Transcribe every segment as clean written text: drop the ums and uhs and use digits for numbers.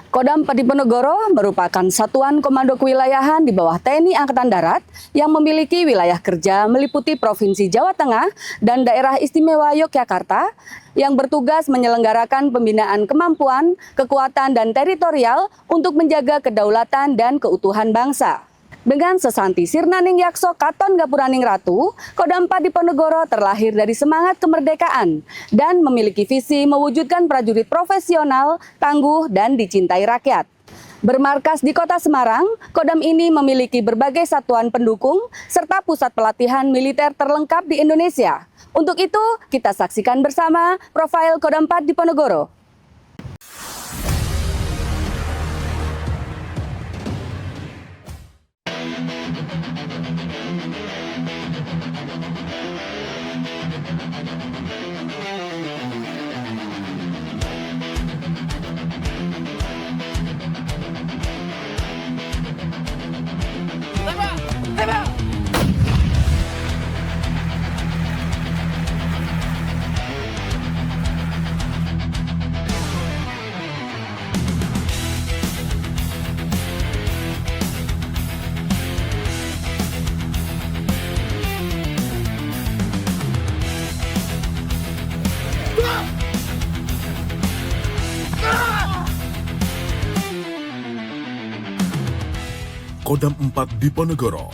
Kodam Diponegoro merupakan satuan komando kewilayahan di bawah TNI Angkatan Darat yang memiliki wilayah kerja meliputi Provinsi Jawa Tengah dan Daerah Istimewa Yogyakarta yang bertugas menyelenggarakan pembinaan kemampuan, kekuatan, dan teritorial untuk menjaga kedaulatan dan keutuhan bangsa. Dengan sesanti Sirnaning Yakso Katon Gapuraning Ratu, Kodam Diponegoro terlahir dari semangat kemerdekaan dan memiliki visi mewujudkan prajurit profesional, tangguh, dan dicintai rakyat. Bermarkas di Kota Semarang, Kodam ini memiliki berbagai satuan pendukung serta pusat pelatihan militer terlengkap di Indonesia. Untuk itu, kita saksikan bersama profil Kodam Diponegoro. Kodam 4 Diponegoro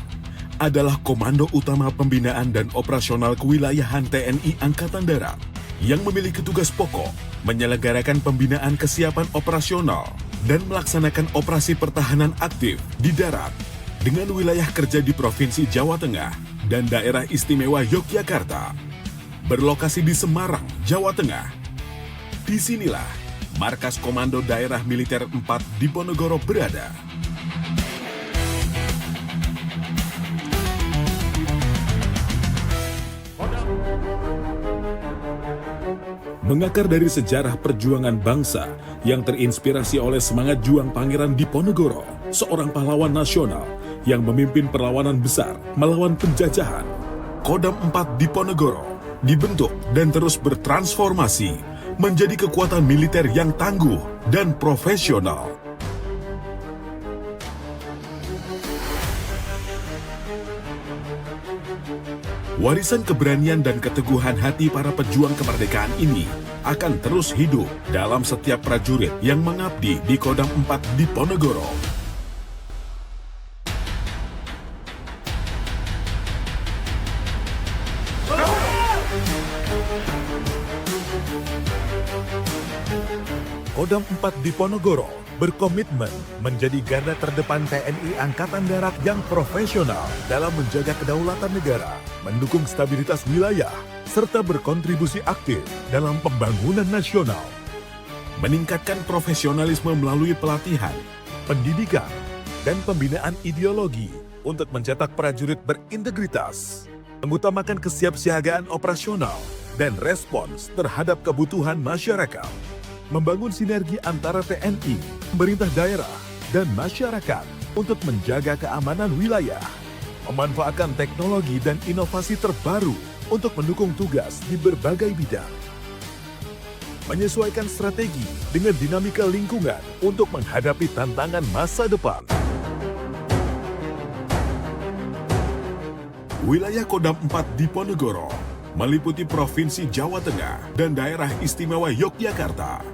adalah Komando Utama Pembinaan dan Operasional Kewilayahan TNI Angkatan Darat yang memiliki tugas pokok menyelenggarakan pembinaan kesiapan operasional dan melaksanakan operasi pertahanan aktif di darat dengan wilayah kerja di Provinsi Jawa Tengah dan Daerah Istimewa Yogyakarta, berlokasi di Semarang, Jawa Tengah. Disinilah markas Komando Daerah Militer 4 Diponegoro berada. Mengakar dari sejarah perjuangan bangsa yang terinspirasi oleh semangat juang Pangeran Diponegoro, seorang pahlawan nasional yang memimpin perlawanan besar melawan penjajahan, Kodam 4 Diponegoro dibentuk dan terus bertransformasi menjadi kekuatan militer yang tangguh dan profesional. Warisan keberanian dan keteguhan hati para pejuang kemerdekaan ini akan terus hidup dalam setiap prajurit yang mengabdi di Kodam 4 Diponegoro. Kodam 4 Diponegoro berkomitmen menjadi garda terdepan TNI Angkatan Darat yang profesional dalam menjaga kedaulatan negara, mendukung stabilitas wilayah, serta berkontribusi aktif dalam pembangunan nasional. Meningkatkan profesionalisme melalui pelatihan, pendidikan, dan pembinaan ideologi untuk mencetak prajurit berintegritas, mengutamakan kesiapsiagaan operasional dan respons terhadap kebutuhan masyarakat, membangun sinergi antara TNI, pemerintah daerah, dan masyarakat untuk menjaga keamanan wilayah, memanfaatkan teknologi dan inovasi terbaru untuk mendukung tugas di berbagai bidang, menyesuaikan strategi dengan dinamika lingkungan untuk menghadapi tantangan masa depan. Wilayah Kodam 4 Diponegoro meliputi Provinsi Jawa Tengah dan Daerah Istimewa Yogyakarta.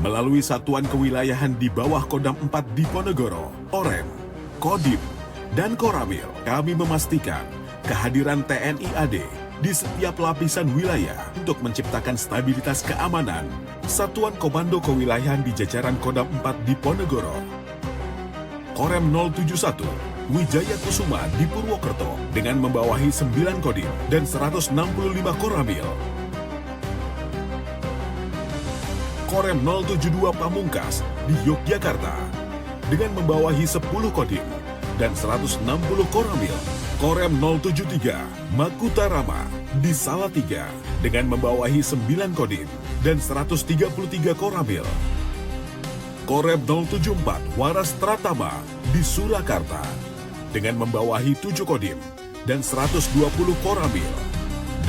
Melalui satuan kewilayahan di bawah Kodam 4 Diponegoro, Korem, Kodim, dan Koramil, kami memastikan kehadiran TNI AD di setiap lapisan wilayah untuk menciptakan stabilitas keamanan. Satuan Komando Kewilayahan di jajaran Kodam 4 Diponegoro, Korem 071, Wijaya Kusuma di Purwokerto dengan membawahi 9 Kodim dan 165 Koramil. Korem 072 Pamungkas di Yogyakarta dengan membawahi 10 Kodim dan 160 Koramil. Korem 073 Makutarama di Salatiga dengan membawahi 9 Kodim dan 133 Koramil. Korem 074 Waras Tratama di Surakarta dengan membawahi 7 Kodim dan 120 Koramil.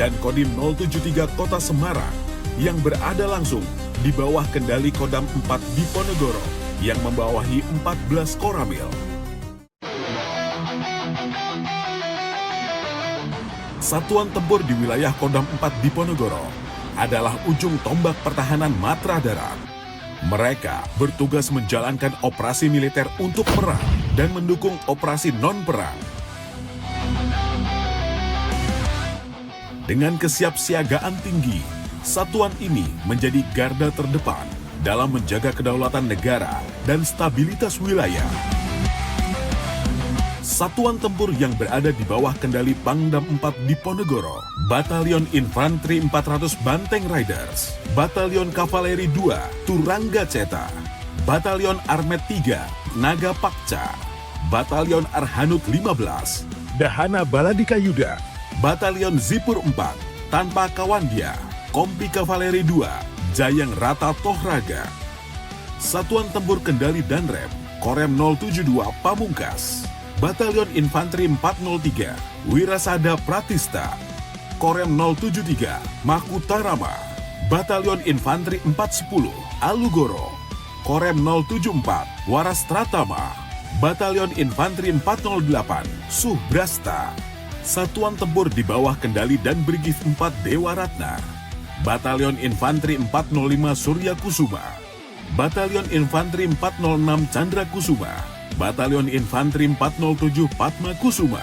Dan Kodim 073 Kota Semarang yang berada langsung di bawah kendali Kodam 4 Diponegoro yang membawahi 14 koramil. Satuan tempur di wilayah Kodam 4 Diponegoro adalah ujung tombak pertahanan Matra Darat. Mereka bertugas menjalankan operasi militer untuk perang dan mendukung operasi non-perang. Dengan kesiapsiagaan tinggi, satuan ini menjadi garda terdepan dalam menjaga kedaulatan negara dan stabilitas wilayah. Satuan tempur yang berada di bawah kendali Pangdam 4 Diponegoro, Batalion Infanteri 400 Banteng Riders, Batalion Kavaleri 2 Turangga Ceta, Batalion Armet 3 Naga Pakca, Batalion Arhanud 15 Dahana Baladika Yuda, Batalion Zipur 4 Tanpa Kawandia, Kompi Kavaleri 2 Jayang Rata Tohraga, Satuan Tempur Kendali Danrem Korem 072 Pamungkas, Batalion Infanteri 403 Wirasada Pratista, Korem 073 Makutarama, Batalion Infanteri 410 Alugoro, Korem 074 Waras Tratama, Batalion Infanteri 408 Subrasta, Satuan Tempur di bawah kendali dan Brigif 4 Dewa Ratna, Batalion Infanteri 405 Surya Kusuma, Batalion Infanteri 406 Chandra Kusuma, Batalion Infanteri 407 Padma Kusuma.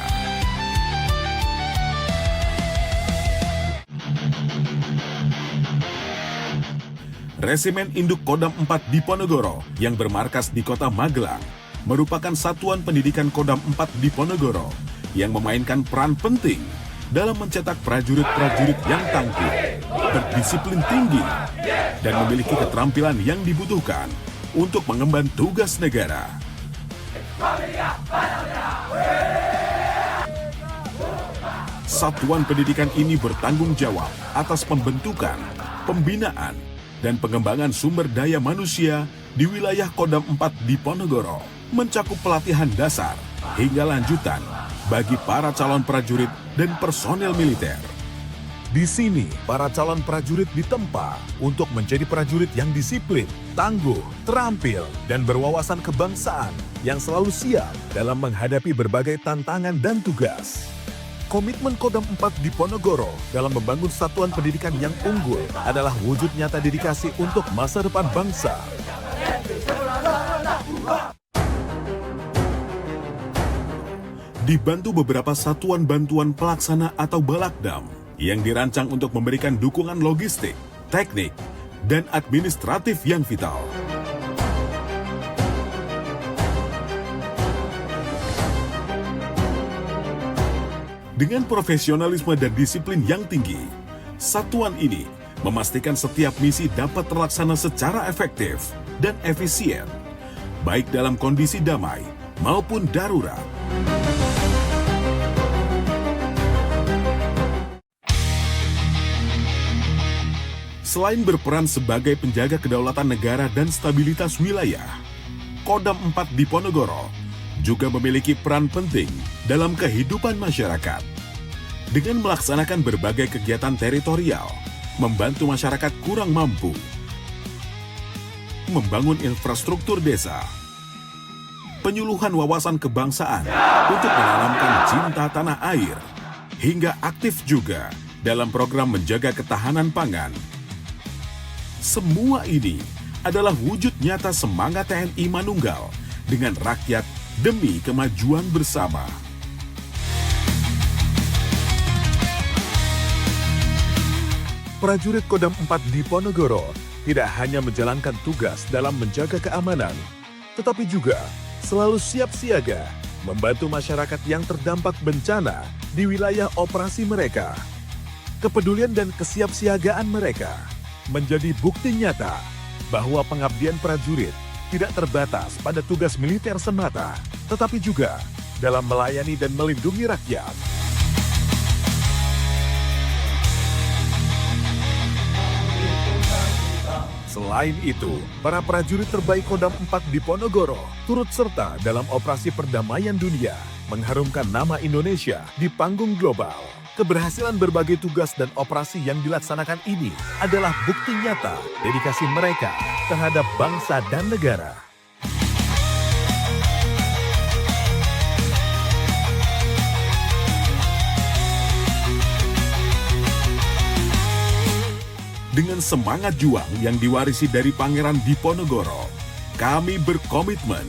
Resimen Induk Kodam 4 Diponegoro yang bermarkas di kota Magelang merupakan satuan pendidikan Kodam 4 Diponegoro yang memainkan peran penting dalam mencetak prajurit-prajurit yang tangguh, berdisiplin tinggi, dan memiliki keterampilan yang dibutuhkan untuk mengemban tugas negara. Satuan pendidikan ini bertanggung jawab atas pembentukan, pembinaan, dan pengembangan sumber daya manusia di wilayah Kodam 4 Diponegoro, mencakup pelatihan dasar hingga lanjutan bagi para calon prajurit dan personel militer. Di sini, para calon prajurit ditempa untuk menjadi prajurit yang disiplin, tangguh, terampil, dan berwawasan kebangsaan yang selalu siap dalam menghadapi berbagai tantangan dan tugas. Komitmen Kodam 4 Diponegoro dalam membangun satuan pendidikan yang unggul adalah wujud nyata dedikasi untuk masa depan bangsa. Dibantu beberapa satuan bantuan pelaksana atau Balakdam yang dirancang untuk memberikan dukungan logistik, teknik, dan administratif yang vital. Dengan profesionalisme dan disiplin yang tinggi, satuan ini memastikan setiap misi dapat terlaksana secara efektif dan efisien, baik dalam kondisi damai maupun darurat. Selain berperan sebagai penjaga kedaulatan negara dan stabilitas wilayah, Kodam 4 Diponegoro juga memiliki peran penting dalam kehidupan masyarakat. Dengan melaksanakan berbagai kegiatan teritorial, membantu masyarakat kurang mampu, membangun infrastruktur desa, penyuluhan wawasan kebangsaan untuk menanamkan cinta tanah air, hingga aktif juga dalam program menjaga ketahanan pangan. Semua ini adalah wujud nyata semangat TNI Manunggal dengan rakyat demi kemajuan bersama. Prajurit Kodam 4 Diponegoro tidak hanya menjalankan tugas dalam menjaga keamanan, tetapi juga selalu siap siaga membantu masyarakat yang terdampak bencana di wilayah operasi mereka. Kepedulian dan kesiapsiagaan mereka menjadi bukti nyata bahwa pengabdian prajurit tidak terbatas pada tugas militer semata, tetapi juga dalam melayani dan melindungi rakyat. Selain itu, para prajurit terbaik Kodam 4 Diponegoro turut serta dalam operasi perdamaian dunia, mengharumkan nama Indonesia di panggung global. Keberhasilan berbagai tugas dan operasi yang dilaksanakan ini adalah bukti nyata dedikasi mereka terhadap bangsa dan negara. Dengan semangat juang yang diwarisi dari Pangeran Diponegoro, kami berkomitmen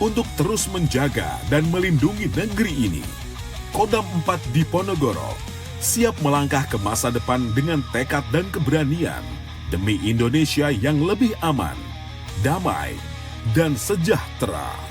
untuk terus menjaga dan melindungi negeri ini. Kodam 4 Diponegoro siap melangkah ke masa depan dengan tekad dan keberanian demi Indonesia yang lebih aman, damai, dan sejahtera.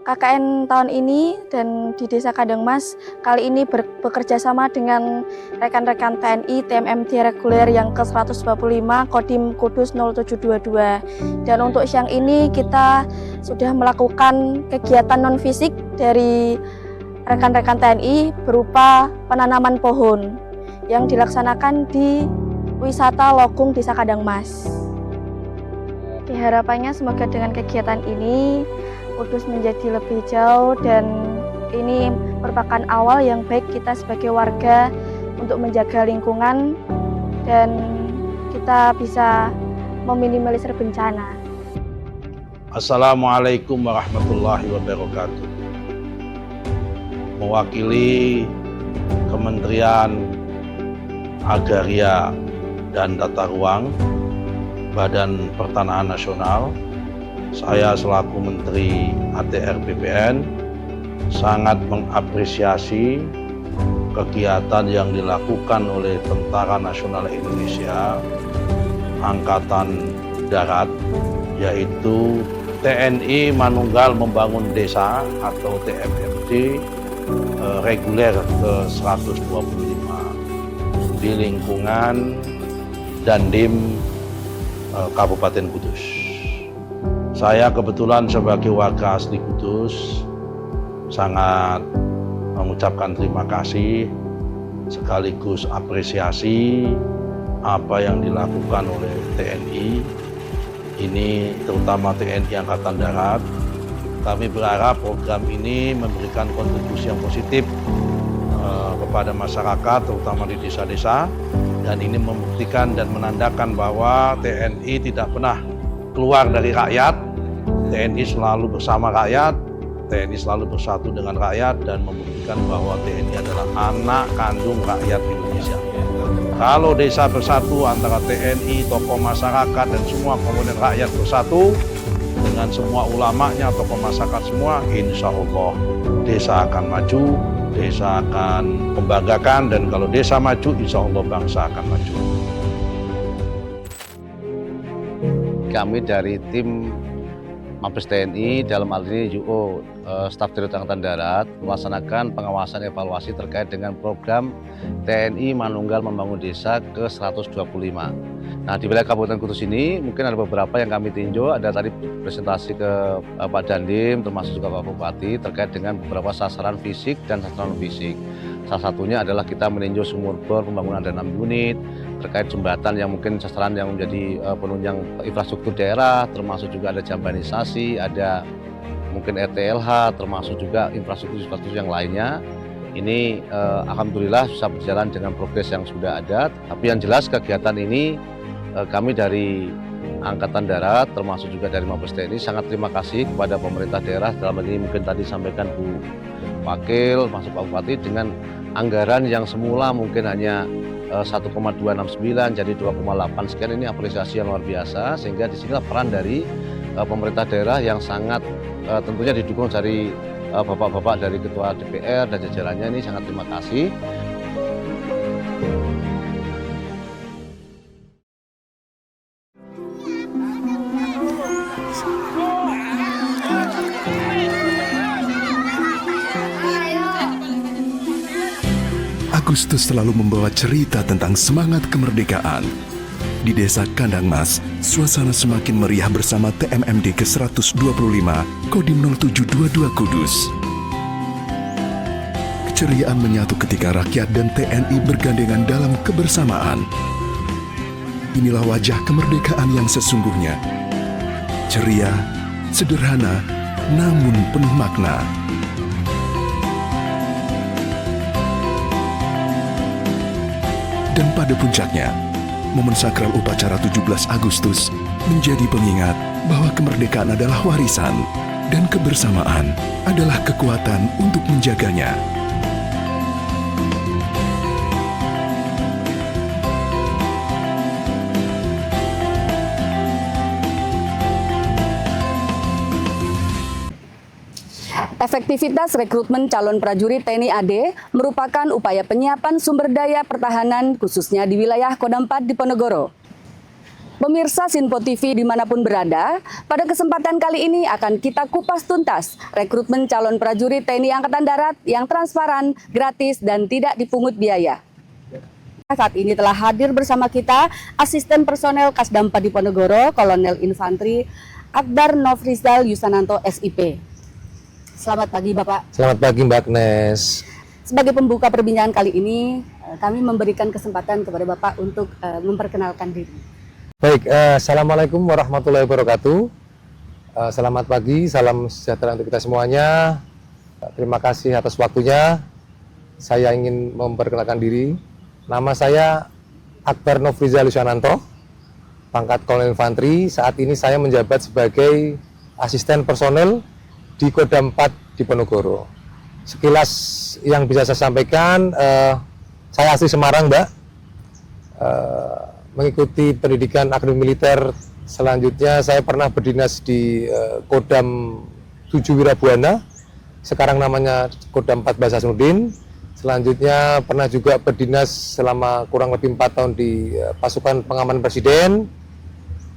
KKN tahun ini dan di Desa Kandangmas kali ini bekerja sama dengan rekan-rekan TNI TMMD reguler yang ke-125 Kodim Kudus 0722. Dan untuk siang ini kita sudah melakukan kegiatan non-fisik dari rekan-rekan TNI berupa penanaman pohon yang dilaksanakan di wisata Logung Desa Kandangmas. Harapannya semoga dengan kegiatan ini Kudus menjadi lebih jauh dan ini merupakan awal yang baik kita sebagai warga untuk menjaga lingkungan dan kita bisa meminimalisir bencana. Assalamualaikum warahmatullahi wabarakatuh. Mewakili Kementerian Agraria dan Tata Ruang, Badan Pertanahan Nasional, saya selaku Menteri ATR BPN sangat mengapresiasi kegiatan yang dilakukan oleh Tentara Nasional Indonesia Angkatan Darat, yaitu TNI Manunggal Membangun Desa atau TMMD reguler ke-125 di lingkungan Dandim Kabupaten Kudus. Saya kebetulan sebagai warga asli Kudus sangat mengucapkan terima kasih sekaligus apresiasi apa yang dilakukan oleh TNI ini, terutama TNI Angkatan Darat. Kami berharap program ini memberikan kontribusi yang positif kepada masyarakat, terutama di desa-desa, dan ini membuktikan dan menandakan bahwa TNI tidak pernah keluar dari rakyat. TNI selalu bersama rakyat, TNI selalu bersatu dengan rakyat dan membuktikan bahwa TNI adalah anak kandung rakyat Indonesia. Kalau desa bersatu antara TNI, tokoh masyarakat dan semua komponen rakyat bersatu dengan semua ulamanya, tokoh masyarakat semua, insya Allah desa akan maju, desa akan membanggakan, dan kalau desa maju, insya Allah bangsa akan maju. Kami dari tim Mabes TNI dalam hal ini UO Staf Direktur Angkatan Darat melaksanakan pengawasan evaluasi terkait dengan program TNI Manunggal Membangun Desa ke-125. Nah, di wilayah Kabupaten Kudus ini mungkin ada beberapa yang kami tinjau, ada tadi presentasi ke Pak Dandim termasuk juga Pak Bupati terkait dengan beberapa sasaran fisik dan sasaran non fisik. Salah satunya adalah kita meninjau sumur bor pembangunan ada 6 unit, terkait jembatan yang mungkin sasaran yang menjadi penunjang infrastruktur daerah, termasuk juga ada jambanisasi, ada mungkin RTLH, termasuk juga infrastruktur yang lainnya. Ini alhamdulillah bisa berjalan dengan progres yang sudah ada. Tapi yang jelas kegiatan ini kami dari Angkatan Darat, termasuk juga dari Mabes TNI, sangat terima kasih kepada pemerintah daerah. Dalam hal ini mungkin tadi sampaikan Bu Wakil, masuk Pak Bupati, dengan anggaran yang semula mungkin hanya 1,269 jadi 2,8 sekian, ini apresiasi yang luar biasa, sehingga disinilah peran dari pemerintah daerah yang sangat tentunya didukung dari bapak-bapak dari Ketua DPR dan jajarannya, ini sangat terima kasih. Agustus selalu membawa cerita tentang semangat kemerdekaan. Di Desa Kandangmas, suasana semakin meriah bersama TMMD ke-125 Kodim 0722 Kudus. Keceriaan menyatu ketika rakyat dan TNI bergandengan dalam kebersamaan. inilah wajah kemerdekaan yang sesungguhnya. Ceria, sederhana, namun penuh makna. Dan pada puncaknya, momen sakral upacara 17 Agustus menjadi pengingat bahwa kemerdekaan adalah warisan dan kebersamaan adalah kekuatan untuk menjaganya. Efektivitas rekrutmen calon prajurit TNI AD merupakan upaya penyiapan sumber daya pertahanan khususnya di wilayah Kodam 4 Diponegoro. Pemirsa Sinpo TV dimanapun berada, pada kesempatan kali ini akan kita kupas tuntas rekrutmen calon prajurit TNI Angkatan Darat yang transparan, gratis, dan tidak dipungut biaya. Saat ini telah hadir bersama kita Asisten Personel Kasdam 4 Diponegoro, Kolonel Infantri Akbar Nofrizal Yusananto SIP. Selamat pagi Bapak. Selamat pagi Mbak Agnes. Sebagai pembuka perbincangan kali ini, kami memberikan kesempatan kepada Bapak untuk memperkenalkan diri. Baik, Assalamualaikum warahmatullahi wabarakatuh. Selamat pagi, salam sejahtera untuk kita semuanya. Terima kasih atas waktunya. Saya ingin memperkenalkan diri. Nama saya Akbar Nofrizal Yusananto, pangkat Kolonel Infantri. Saat ini saya menjabat sebagai Asisten Personel di Kodam 4 Diponegoro. Sekilas yang bisa saya sampaikan, saya asli Semarang, Mbak. Mengikuti pendidikan akademi militer. Selanjutnya saya pernah berdinas di Kodam 7 Wirabuana, sekarang namanya Kodam 14 Hasanuddin. Selanjutnya pernah juga berdinas selama kurang lebih 4 tahun di pasukan pengamanan Presiden.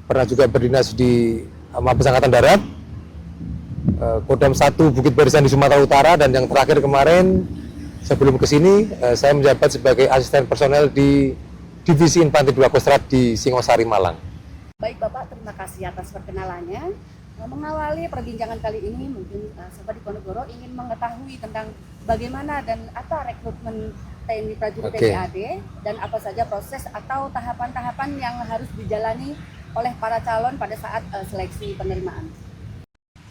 Pernah juga berdinas di Mabes Angkatan Darat, Kodam 1 Bukit Barisan di Sumatera Utara, dan yang terakhir kemarin sebelum ke sini saya menjabat sebagai asisten personel di Divisi Infanteri 2 Kostrad di Singosari, Malang. Baik Bapak, terima kasih atas perkenalannya. Mengawali perbincangan kali ini, mungkin Sobat Diponegoro ingin mengetahui tentang bagaimana dan apa rekrutmen TNI prajurit TNI AD dan apa saja proses atau tahapan-tahapan yang harus dijalani oleh para calon pada saat seleksi penerimaan.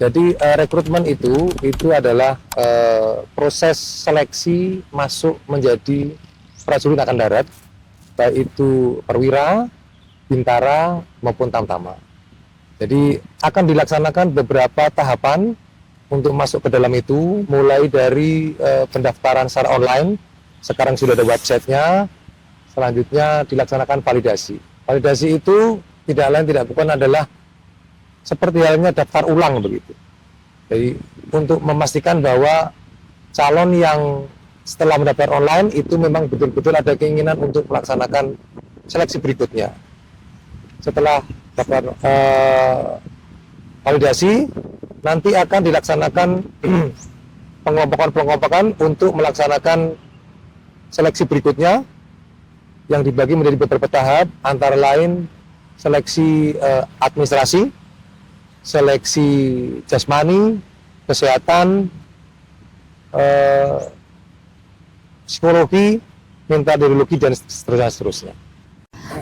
Jadi rekrutmen itu adalah proses seleksi masuk menjadi prajurit Angkatan Darat, baik itu perwira, bintara maupun tamtama. Jadi akan dilaksanakan beberapa tahapan untuk masuk ke dalam itu, mulai dari pendaftaran secara online, sekarang sudah ada websitenya. Selanjutnya dilaksanakan validasi. Validasi itu tidak lain tidak bukan adalah seperti halnya daftar ulang begitu. Jadi untuk memastikan bahwa calon yang setelah mendaftar online itu memang betul-betul ada keinginan untuk melaksanakan seleksi berikutnya. Setelah daftar validasi, nanti akan dilaksanakan pengelompokan untuk melaksanakan seleksi berikutnya yang dibagi menjadi beberapa tahap, antara lain seleksi administrasi, seleksi jasmani, kesehatan, psikologi, mentalologi, dan seterusnya.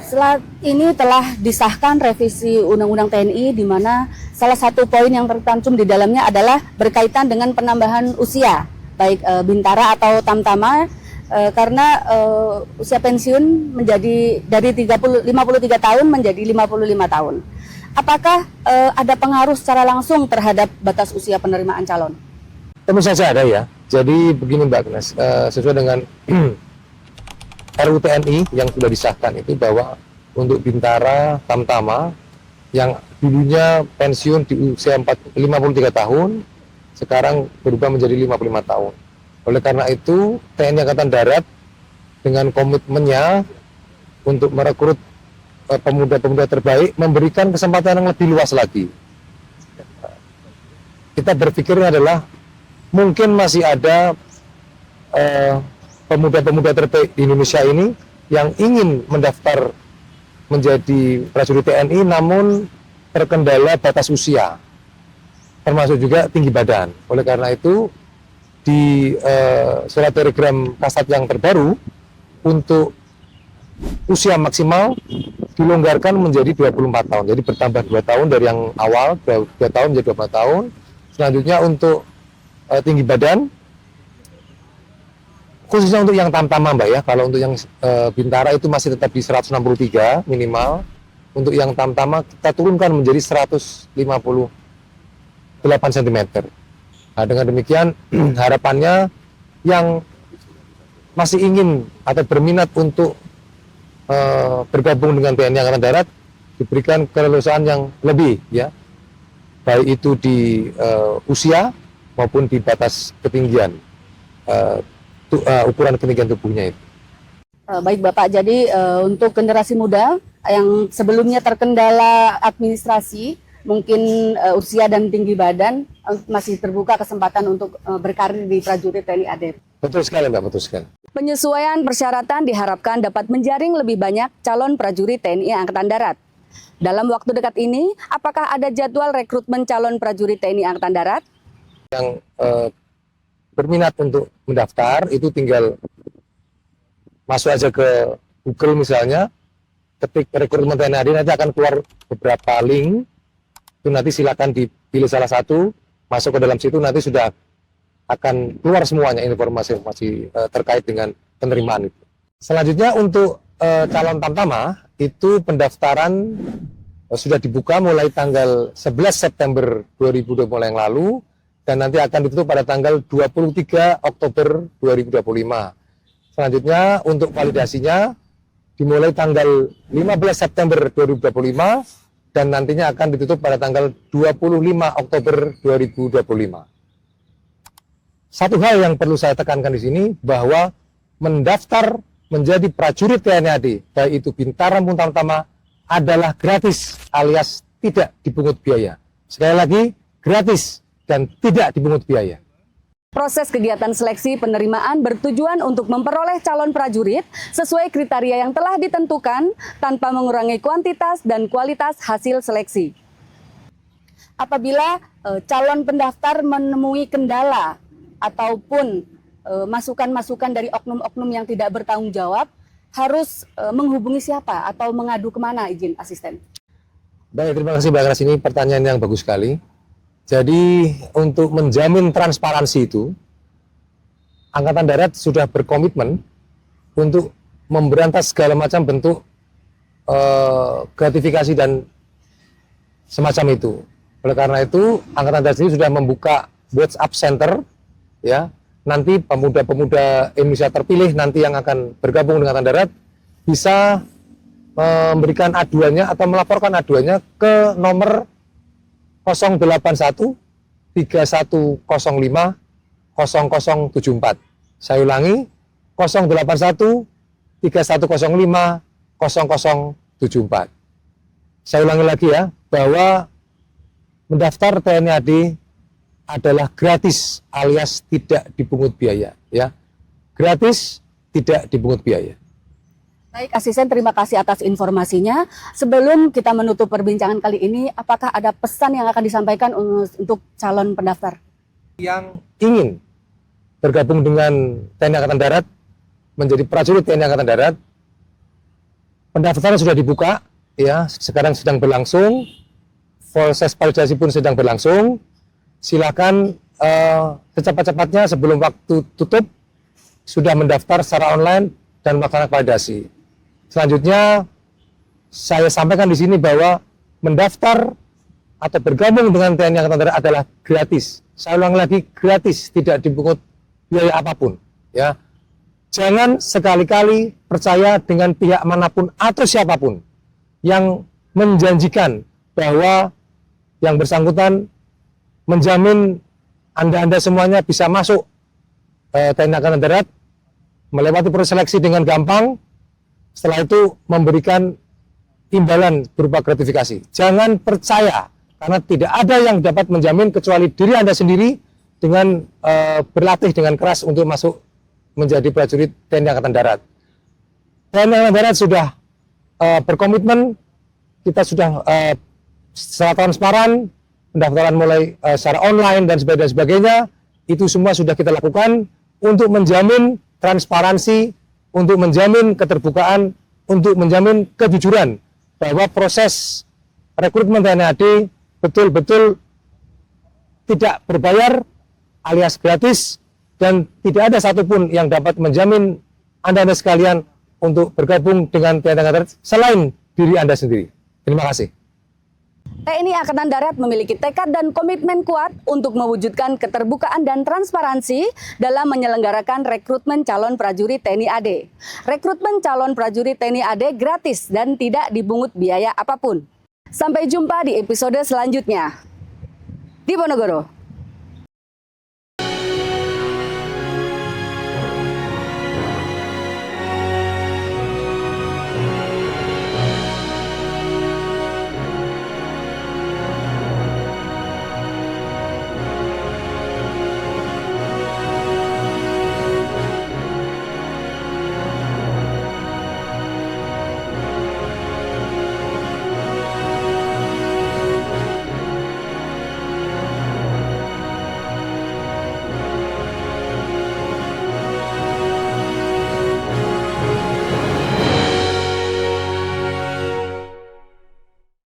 Setelah ini telah disahkan revisi Undang-Undang TNI, di mana salah satu poin yang tercantum di dalamnya adalah berkaitan dengan penambahan usia, baik bintara atau tamtama, karena usia pensiun menjadi dari 53 tahun menjadi 55 tahun. Apakah ada pengaruh secara langsung terhadap batas usia penerimaan calon? Tentu saja ada ya. Jadi begini Mbak Agnes, sesuai dengan RUU TNI yang sudah disahkan itu bahwa untuk bintara tamtama yang dulunya pensiun di usia 53 tahun, sekarang berubah menjadi 55 tahun. Oleh karena itu, TNI Angkatan Darat dengan komitmennya untuk merekrut pemuda-pemuda terbaik, memberikan kesempatan yang lebih luas lagi. Kita berpikirnya adalah mungkin masih ada pemuda-pemuda terbaik di Indonesia ini yang ingin mendaftar menjadi prajurit TNI namun terkendala batas usia, termasuk juga tinggi badan. Oleh karena itu, di surat telegram Kasat yang terbaru untuk usia maksimal dilonggarkan menjadi 24 tahun. Jadi bertambah 2 tahun dari yang awal, 2 tahun menjadi 24 tahun. Selanjutnya untuk tinggi badan, khususnya untuk yang tamtama Mbak ya, kalau untuk yang bintara itu masih tetap di 163 minimal. Untuk yang tamtama kita turunkan menjadi 158 cm. Nah, dengan demikian harapannya yang masih ingin atau berminat untuk bergabung dengan TNI Angkatan Darat diberikan kelulusan yang lebih ya, baik itu di usia maupun di batas ketinggian ukuran ketinggian tubuhnya itu. Baik Bapak, jadi untuk generasi muda yang sebelumnya terkendala administrasi, mungkin usia dan tinggi badan, masih terbuka kesempatan untuk berkarir di prajurit TNI AD. Betul sekali Mbak, betul sekali. Penyesuaian persyaratan diharapkan dapat menjaring lebih banyak calon prajurit TNI Angkatan Darat. Dalam waktu dekat ini, apakah ada jadwal rekrutmen calon prajurit TNI Angkatan Darat? Yang berminat untuk mendaftar itu tinggal masuk aja ke Google misalnya, ketik rekrutmen TNI AD, nanti akan keluar beberapa link, itu nanti silakan dipilih salah satu, masuk ke dalam situ, nanti sudah akan keluar semuanya informasi-informasi terkait dengan penerimaan itu. Selanjutnya untuk calon tamtama, itu pendaftaran sudah dibuka mulai tanggal 11 September 2020 yang lalu, dan nanti akan ditutup pada tanggal 23 Oktober 2025. Selanjutnya untuk validasinya dimulai tanggal 15 September 2025 dan nantinya akan ditutup pada tanggal 25 Oktober 2025. Satu hal yang perlu saya tekankan di sini bahwa mendaftar menjadi prajurit TNI AD, baik itu bintara maupun tamtama, adalah gratis alias tidak dipungut biaya. Sekali lagi, gratis dan tidak dipungut biaya. Proses kegiatan seleksi penerimaan bertujuan untuk memperoleh calon prajurit sesuai kriteria yang telah ditentukan tanpa mengurangi kuantitas dan kualitas hasil seleksi. Apabila calon pendaftar menemui kendala ataupun masukan-masukan dari oknum-oknum yang tidak bertanggung jawab, harus menghubungi siapa atau mengadu kemana, izin asisten? Baik, terima kasih Mbak Kras, ini pertanyaan yang bagus sekali. Jadi untuk menjamin transparansi itu, Angkatan Darat sudah berkomitmen untuk memberantas segala macam bentuk gratifikasi dan semacam itu. Oleh karena itu, Angkatan Darat sendiri sudah membuka WhatsApp Center, ya. Nanti pemuda-pemuda Indonesia terpilih nanti yang akan bergabung dengan Angkatan Darat bisa memberikan aduannya atau melaporkan aduannya ke nomor 081 3105 0074. Saya ulangi, 081 3105 0074. Saya ulangi lagi ya, bahwa mendaftar TNI AD adalah gratis alias tidak dipungut biaya, ya. Gratis, tidak dipungut biaya. Baik, asisten, terima kasih atas informasinya. Sebelum kita menutup perbincangan kali ini, apakah ada pesan yang akan disampaikan untuk calon pendaftar? Yang ingin bergabung dengan TNI Angkatan Darat, menjadi prajurit TNI Angkatan Darat, pendaftaran sudah dibuka, ya, sekarang sedang berlangsung, proses validasi pun sedang berlangsung. Silakan secepat-cepatnya sebelum waktu tutup, sudah mendaftar secara online dan melaksanakan validasi. Selanjutnya, saya sampaikan di sini bahwa mendaftar atau bergabung dengan TNI Angkatan Darat adalah gratis. Saya ulang lagi, gratis, tidak dipungut biaya apapun. Ya, jangan sekali-kali percaya dengan pihak manapun atau siapapun yang menjanjikan bahwa yang bersangkutan menjamin Anda semuanya bisa masuk TNI Angkatan Darat, melewati proses seleksi dengan gampang. Setelah itu memberikan imbalan berupa gratifikasi. Jangan percaya, karena tidak ada yang dapat menjamin kecuali diri Anda sendiri dengan berlatih dengan keras untuk masuk menjadi prajurit TNI Angkatan Darat. TNI Angkatan Darat sudah berkomitmen, kita sudah secara transparan, pendaftaran mulai secara online dan sebagainya, itu semua sudah kita lakukan untuk menjamin transparansi, untuk menjamin keterbukaan, untuk menjamin kejujuran bahwa proses rekrutmen TNI AD betul-betul tidak berbayar alias gratis, dan tidak ada satupun yang dapat menjamin Anda sekalian untuk bergabung dengan TNI Angkatan Darat selain diri Anda sendiri. Terima kasih. TNI Angkatan Darat memiliki tekad dan komitmen kuat untuk mewujudkan keterbukaan dan transparansi dalam menyelenggarakan rekrutmen calon prajurit TNI AD. Rekrutmen calon prajurit TNI AD gratis dan tidak dibungut biaya apapun. Sampai jumpa di episode selanjutnya. Di Ponorogo.